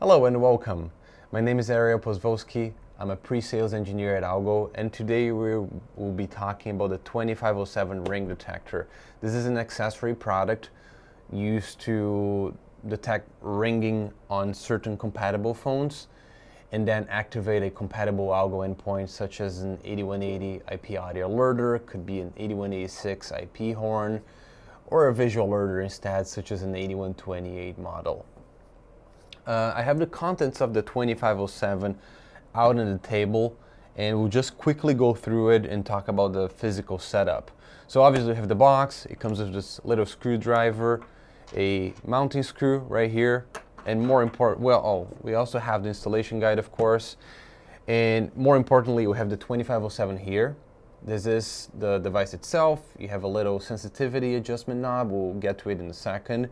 Hello and welcome. My name is Ariel Pozvolsky. I'm a pre-sales engineer at Algo, and today we will be talking about the 2507 ring detector. This is an accessory product used to detect ringing on certain compatible phones and then activate a compatible Algo endpoint such as an 8180 IP audio alerter, could be an 8186 IP horn, or a visual alerter instead, such as an 8128 model. I have the contents of the 2507 out on the table, and we'll just quickly go through it and talk about the physical setup. So obviously we have the box. It comes with this little screwdriver, a mounting screw right here, and more important, we also have the installation guide, of course, and more importantly, we have the 2507 here. This is the device itself. You have a little sensitivity adjustment knob. We'll get to it in a second.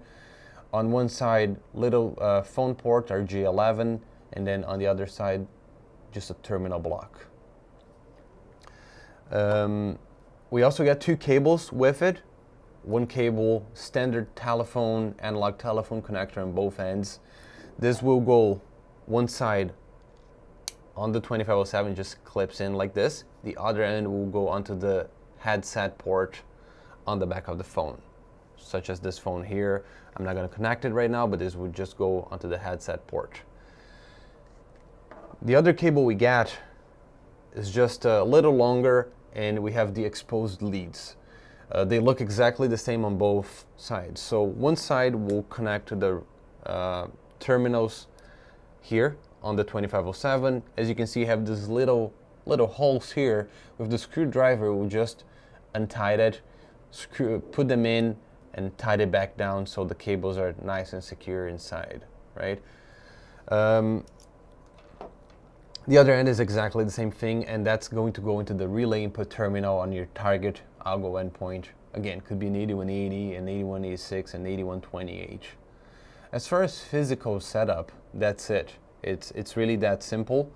On one side, little phone port, RJ11, and then on the other side, just a terminal block. We also get two cables with it. One cable, standard telephone, analog telephone connector on both ends. This will go one side on the 2507, just clips in like this. The other end will go onto the headset port on the back of the phone, such as this phone here. I'm not going to connect it right now, but this would just go onto the headset port. The other cable we get is just a little longer, and we have the exposed leads. They look exactly the same on both sides. So one side will connect to the terminals here on the 2507. As you can see, you have these little holes here. With the screwdriver, we'll just untie it, put them in, and tie it back down so the cables are nice and secure inside, right? The other end is exactly the same thing, and that's going to go into the relay input terminal on your target Algo endpoint. Again, could be an 8180, an 8186, and 8128. As far as physical setup, that's it. It's really that simple.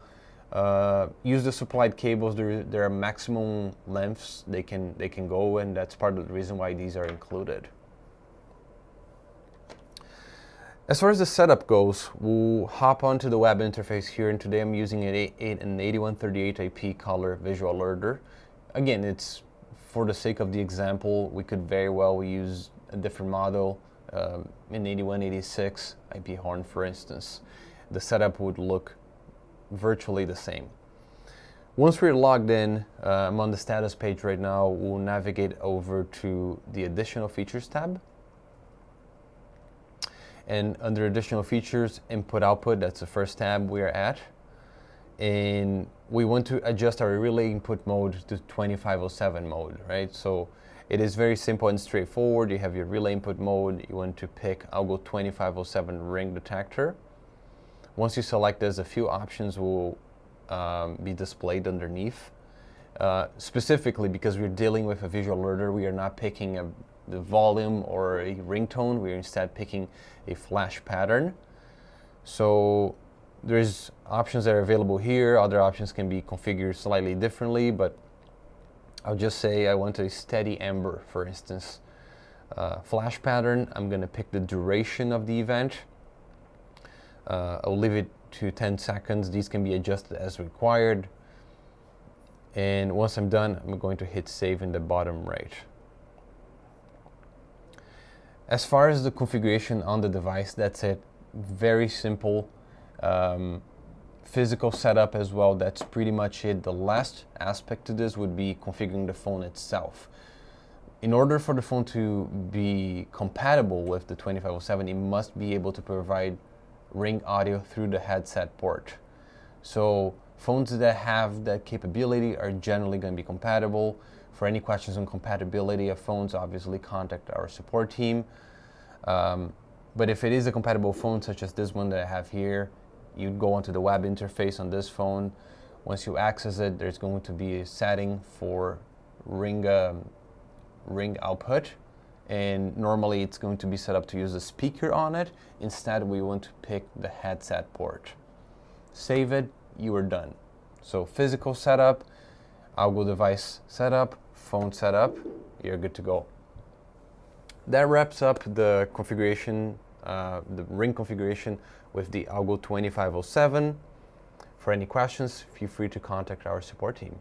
Use the supplied cables. There are maximum lengths they can go, and that's part of the reason why these are included. As far as the setup goes, we'll hop onto the web interface here, and today I'm using an 8138 IP color visual alerter. Again, it's for the sake of the example, we could very well use a different model, an 8186 IP horn, for instance. The setup would look virtually the same. Once we're logged in, I'm on the status page right now. We'll navigate over to the additional features tab. And under additional features, input output, that's the first tab we're at. And we want to adjust our relay input mode to 2507 mode, right? So it is very simple and straightforward. You have your relay input mode. You want to pick Algo 2507 ring detector. Once you select this, a few options will be displayed underneath. Specifically, because we're dealing with a visual alerter, we are not picking the volume or a ringtone. We're instead picking a flash pattern. So there's options that are available here. Other options can be configured slightly differently, but I'll just say I want a steady amber, for instance. Flash pattern, I'm going to pick the duration of the event. I'll leave it to 10 seconds. These can be adjusted as required. And once I'm done, I'm going to hit save in the bottom right. As far as the configuration on the device, that's it. Very simple. Physical setup as well, that's pretty much it. The last aspect to this would be configuring the phone itself. In order for the phone to be compatible with the 2507, it must be able to provide ring audio through the headset port. So phones that have that capability are generally going to be compatible. For any questions on compatibility of phones, obviously contact our support team. But if it is a compatible phone, such as this one that I have here, you'd go onto the web interface on this phone. Once you access it, there's going to be a setting for ring output. And normally it's going to be set up to use a speaker on it. Instead, we want to pick the headset port. Save it, you are done. So physical setup, Algo device setup, phone setup, you're good to go. That wraps up the configuration the ring configuration with the Algo 2507. For any questions, feel free to contact our support team.